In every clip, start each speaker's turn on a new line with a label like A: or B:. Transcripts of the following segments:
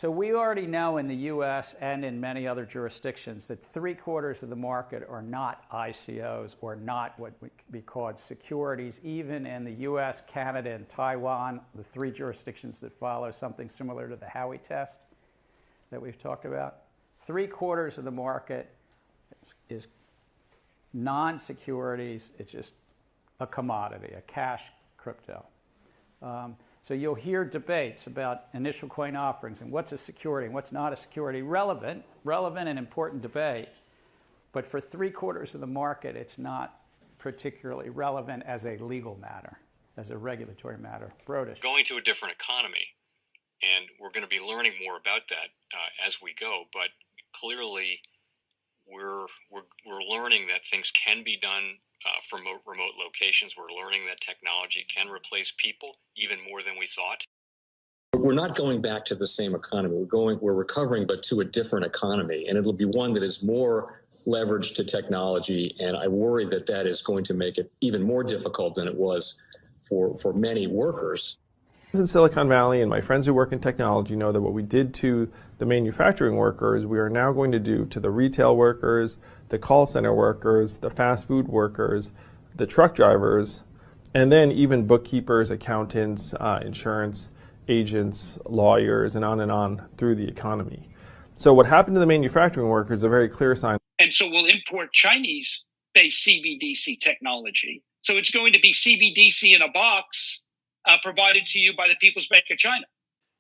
A: So we already know in the U.S. and in many other jurisdictions that 3/4 of the market are not ICOs or not what would be called securities. Even in the U.S., Canada, and Taiwan, the three jurisdictions that follow something similar to the Howey test that we've talked about, 3/4 of the market is non-securities. It's just a commodity, a cash crypto. So you'll hear debates about initial coin offerings and what's a security and what's not a security. Relevant and important debate. But for 3/4 of the market, it's not particularly relevant as a legal matter, as a regulatory matter. Brodish.
B: Going to a different economy, and we're going to be learning more about that as we go. But clearly, we're learning that things can be done from remote locations. We're learning that technology can replace people even more than we thought.
C: We're not going back to the same economy. We're recovering, but to a different economy, and it'll be one that is more leveraged to technology. And I worry that that is going to make it even more difficult than it was for many workers.
D: In Silicon Valley, and my friends who work in technology know that what we did to the manufacturing workers, we are now going to do to the retail workers, the call center workers, the fast food workers, the truck drivers, and then even bookkeepers, accountants, insurance agents, lawyers, and on through the economy. So what happened to the manufacturing workers is a very clear sign.
E: And so we'll import Chinese-based CBDC technology. So it's going to be CBDC in a box provided to you by the People's Bank of China.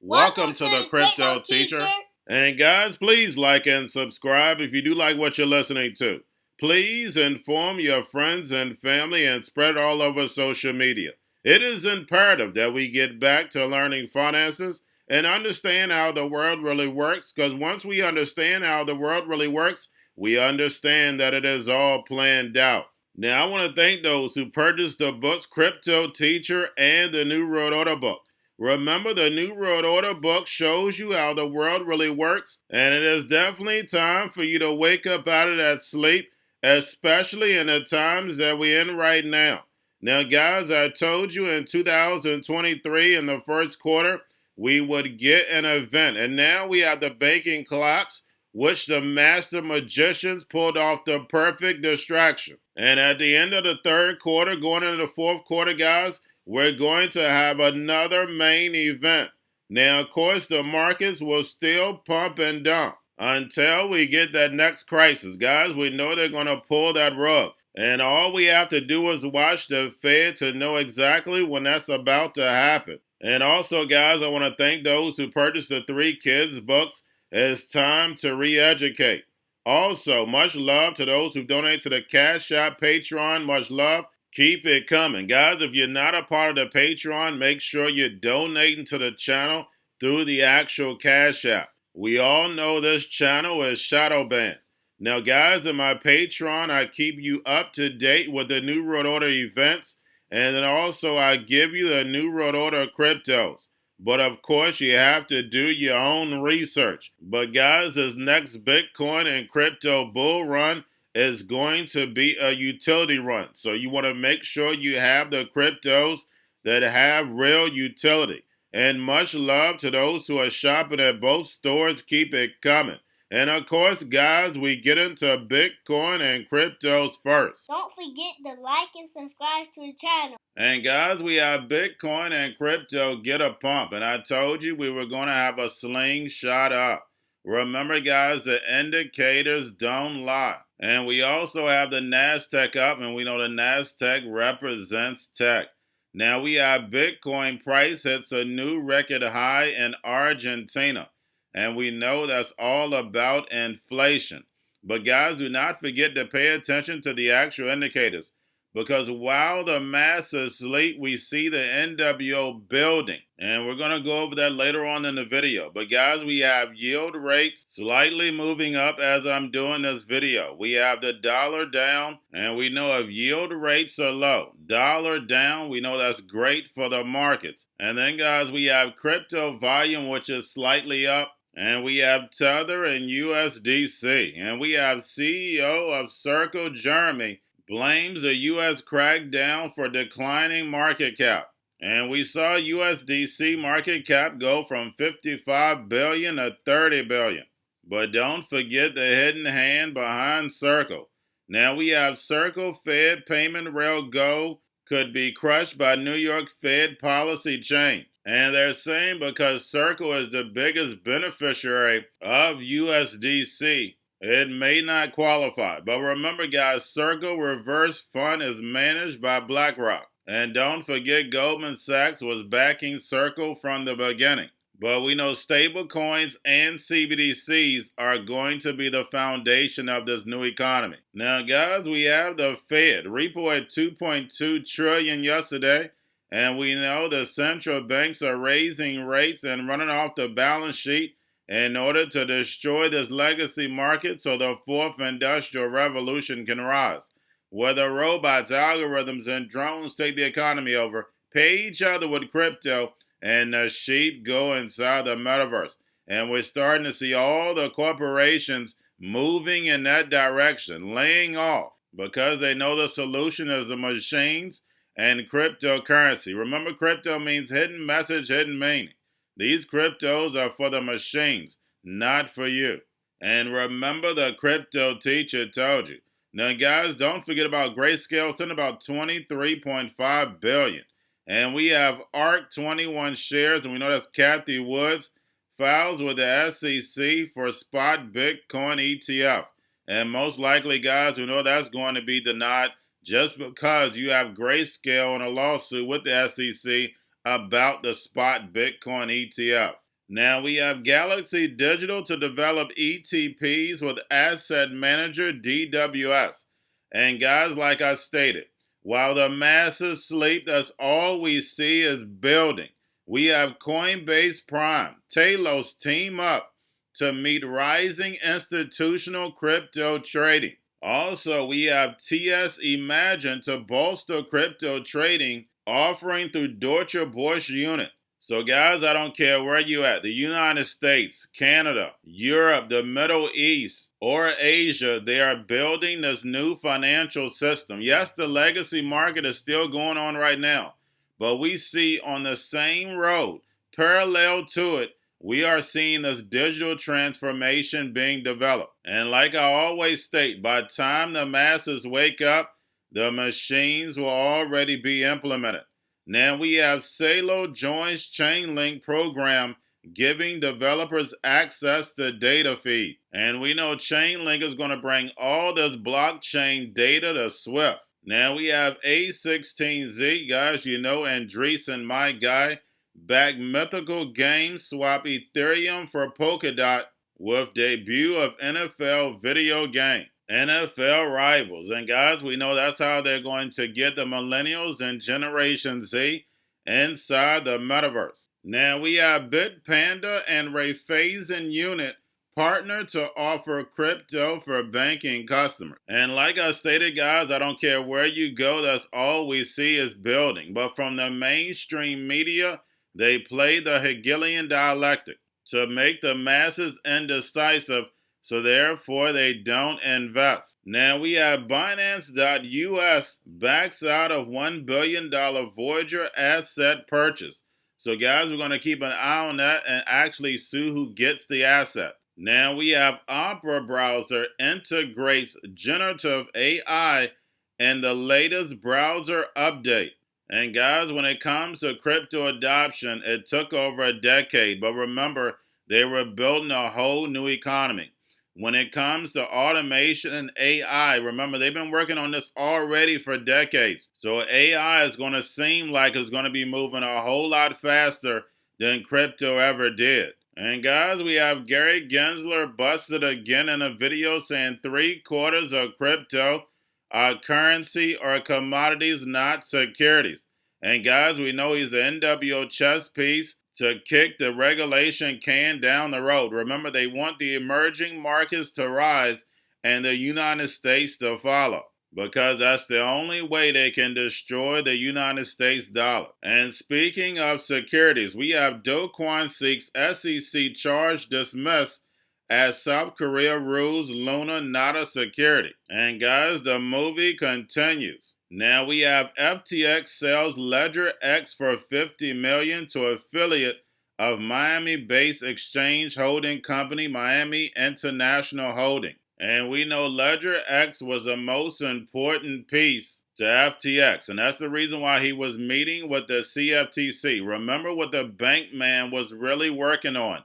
F: Welcome to the Crypto Teacher. And guys, please like and subscribe if you do like what you're listening to. Please inform your friends and family and spread it all over social media. It is imperative that we get back to learning finances and understand how the world really works, because once we understand how the world really works, we understand that it is all planned out. Now, I want to thank those who purchased the books Cryptoteacher and the New World Order book. Remember, the New World Order book shows you how the world really works, and it is definitely time for you to wake up out of that sleep, especially in the times that we're in right now. Now, guys, I told you in 2023 in the first quarter, we would get an event, and now we have the banking collapse, which the master magicians pulled off the perfect distraction. And at the end of the third quarter, going into the fourth quarter, guys, we're going to have another main event. Now, of course, the markets will still pump and dump until we get that next crisis. Guys, we know they're going to pull that rug. And all we have to do is watch the Fed to know exactly when that's about to happen. And also, guys, I want to thank those who purchased the 3 Kids books. It's time to re-educate. Also, much love to those who donate to the Cash App, Patreon. Much love. Keep it coming. Guys, if you're not a part of the Patreon, make sure you're donating to the channel through the actual Cash App. We all know this channel is shadow banned. Now, guys, in my Patreon, I keep you up to date with the New World Order events, and then also I give you the New World Order cryptos. But of course, you have to do your own research. But guys, this next Bitcoin and crypto bull run is going to be a utility run. So you want to make sure you have the cryptos that have real utility. And much love to those who are shopping at both stores. Keep it coming. And of course, guys, we get into Bitcoin and cryptos first.
G: Don't forget to like and subscribe to the channel.
F: And guys, we have Bitcoin and crypto get a pump. And I told you we were going to have a slingshot up. Remember, guys, the indicators don't lie. And we also have the NASDAQ up, and we know the NASDAQ represents tech. Now we have Bitcoin price hits a new record high in Argentina. And we know that's all about inflation. But guys, do not forget to pay attention to the actual indicators. Because while the masses sleep, we see the NWO building. And we're going to go over that later on in the video. But guys, we have yield rates slightly moving up as I'm doing this video. We have the dollar down, and we know if yield rates are low, dollar down, we know that's great for the markets. And then guys, we have crypto volume, which is slightly up. And we have Tether and USDC. And we have CEO of Circle, Jeremy, blames the U.S. crackdown for declining market cap. And we saw USDC market cap go from 55 billion to 30 billion. But don't forget the hidden hand behind Circle. Now we have Circle Fed payment rail go could be crushed by New York Fed policy change. And they're saying because Circle is the biggest beneficiary of USDC, it may not qualify. But remember, guys, Circle Reverse Fund is managed by BlackRock. And don't forget Goldman Sachs was backing Circle from the beginning. But we know stable coins and CBDCs are going to be the foundation of this new economy. Now, guys, we have the Fed repo at 2.2 trillion yesterday. And we know the central banks are raising rates and running off the balance sheet in order to destroy this legacy market so the fourth industrial revolution can rise. Whether robots, algorithms, and drones take the economy over, pay each other with crypto, and the sheep go inside the metaverse. And we're starting to see all the corporations moving in that direction, laying off, because they know the solution is the machines and cryptocurrency. Remember, crypto means hidden message, hidden meaning. These cryptos are for the machines, not for you. And remember, the crypto teacher told you. Now, guys, don't forget about Grayscale. It's in about 23.5 billion. And we have ARK 21 shares, and we know that's Kathy Woods, files with the SEC for spot Bitcoin ETF. And most likely, guys, we know that's going to be denied just because you have Grayscale in a lawsuit with the SEC about the spot Bitcoin ETF. Now we have Galaxy Digital to develop ETPs with Asset Manager DWS. And guys, like I stated, while the masses sleep, that's all we see is building. We have Coinbase Prime, Talos team up to meet rising institutional crypto trading. Also, we have TS Imagine to bolster crypto trading, offering through Deutsche Börse unit. So guys, I don't care where you at, the United States, Canada, Europe, the Middle East, or Asia, they are building this new financial system. Yes, the legacy market is still going on right now, but we see on the same road, parallel to it, we are seeing this digital transformation being developed. And like I always state, by the time the masses wake up, the machines will already be implemented. Now we have Celo joins Chainlink program, giving developers access to data feed. And we know Chainlink is going to bring all this blockchain data to Swift. Now we have A16Z, guys, you know Andreessen, my guy, back mythical game swap Ethereum for Polkadot with debut of NFL video game. NFL Rivals. And guys, we know that's how they're going to get the millennials and Generation Z inside the metaverse. Now we have Bitpanda and Raiffeisen Unit partner to offer crypto for banking customers. And like I stated, guys, I don't care where you go, that's all we see is building. But from the mainstream media, they play the Hegelian dialectic to make the masses indecisive, so therefore they don't invest. Now we have Binance.US backs out of $1 billion Voyager asset purchase. So guys, we're going to keep an eye on that and actually see who gets the asset. Now we have Opera browser integrates generative AI in the latest browser update. And guys, when it comes to crypto adoption, it took over a decade. But remember, they were building a whole new economy. When it comes to automation and AI, remember, they've been working on this already for decades. So AI is going to seem like it's going to be moving a whole lot faster than crypto ever did. And guys, we have Gary Gensler busted again in a video saying 3/4 of crypto are currency or commodities, not securities. And guys, we know he's an NWO chess piece to kick the regulation can down the road. Remember, they want the emerging markets to rise and the United States to follow, because that's the only way they can destroy the United States dollar. And speaking of securities, we have Do Kwon seeks SEC charge dismissed as South Korea rules Luna not a security. And guys, the movie continues. Now we have FTX sells Ledger X for $50 million to affiliate of Miami-based exchange holding company Miami International Holding. And we know Ledger X was the most important piece to FTX, and that's the reason why he was meeting with the CFTC. Remember what the bank man was really working on,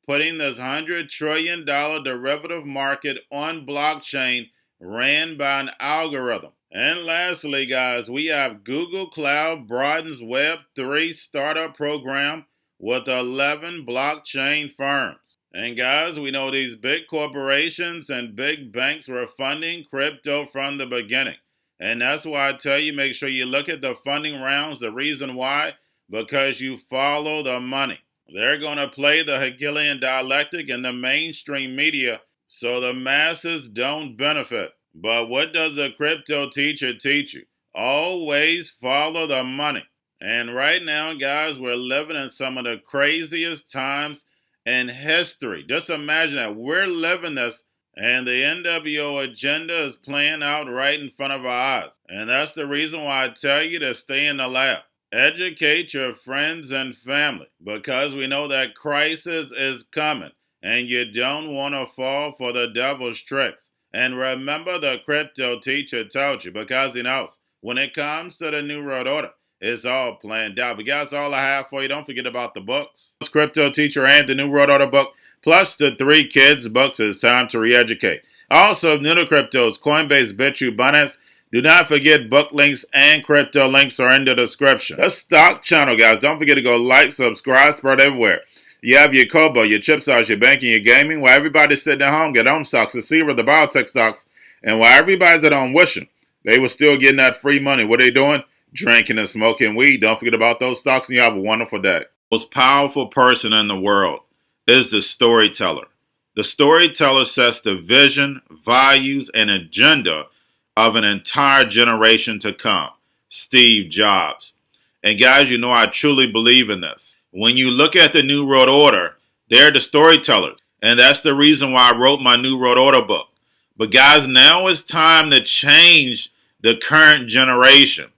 F: putting this $100 trillion derivative market on blockchain ran by an algorithm. And lastly, guys, we have Google Cloud broadens Web3 startup program with 11 blockchain firms. And guys, we know these big corporations and big banks were funding crypto from the beginning. And that's why I tell you, make sure you look at the funding rounds. The reason why? Because you follow the money. They're going to play the Hegelian dialectic in the mainstream media so the masses don't benefit. But what does the crypto teacher teach you? Always follow the money. And right now, guys, we're living in some of the craziest times in history. Just imagine that we're living this, and the NWO agenda is playing out right in front of our eyes. And that's the reason why I tell you to stay in the lab. Educate your friends and family, because we know that crisis is coming, and you don't want to fall for the devil's tricks. And remember, the crypto teacher told you, because he knows when it comes to the New World Order, it's all planned out. But guys, all I have for you, don't forget about the books. Crypto Teacher and the New World Order book, plus the 3 kids books. It's time to re-educate. Also, new to cryptos, Coinbase, Bitrue, Binance. Do not forget book links and crypto links are in the description. The stock channel, guys. Don't forget to go like, subscribe, spread everywhere. You have your Kobo, your chip stocks, your banking, your gaming. While everybody's sitting at home, get on stocks, the Celo, the biotech stocks. And while everybody's at home wishing they were still getting that free money, what are they doing? Drinking and smoking weed. Don't forget about those stocks, and you have a wonderful day. The most powerful person in the world is the storyteller. The storyteller sets the vision, values, and agenda of an entire generation to come. Steve Jobs. And guys, you know I truly believe in this. When you look at the New World Order, they're the storytellers. And that's the reason why I wrote my New World Order book. But guys, now it's time to change the current generation.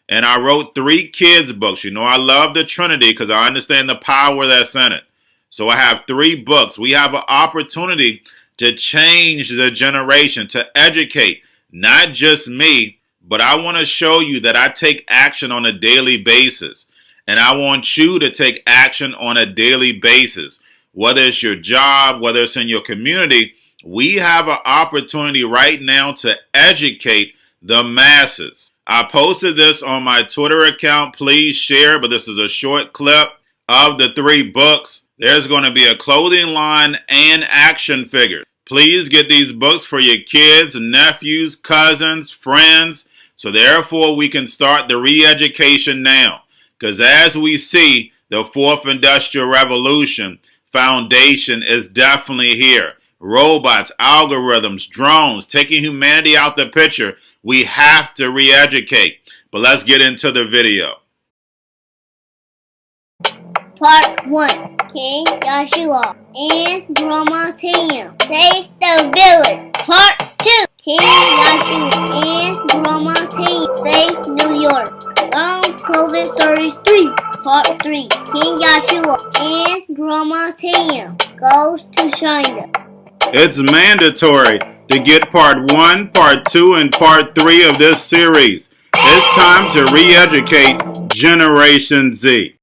F: And I wrote 3 kids books. You know, I love the Trinity because I understand the power that's in it. So I have 3 books. We have an opportunity to change the generation, to educate, not just me, but I want to show you that I take action on a daily basis. And I want you to take action on a daily basis. Whether it's your job, whether it's in your community, we have an opportunity right now to educate the masses. I posted this on my Twitter account. Please share, but this is a short clip of the 3 books. There's going to be a clothing line and action figures. Please get these books for your kids, nephews, cousins, friends, so therefore we can start the re-education now. Because as we see, the 4th Industrial Revolution foundation is definitely here. Robots, algorithms, drones, taking humanity out the picture. We have to re-educate. But let's get into the video.
G: Part 1. King Joshua and Grandma Tam save the village. Part 2. King Joshua and Grandma Tam save New York from COVID-33. Part 3. King Joshua and Grandma Tam goes to China.
F: It's mandatory to get part 1, part 2, and part 3 of this series. It's time to re-educate Generation Z.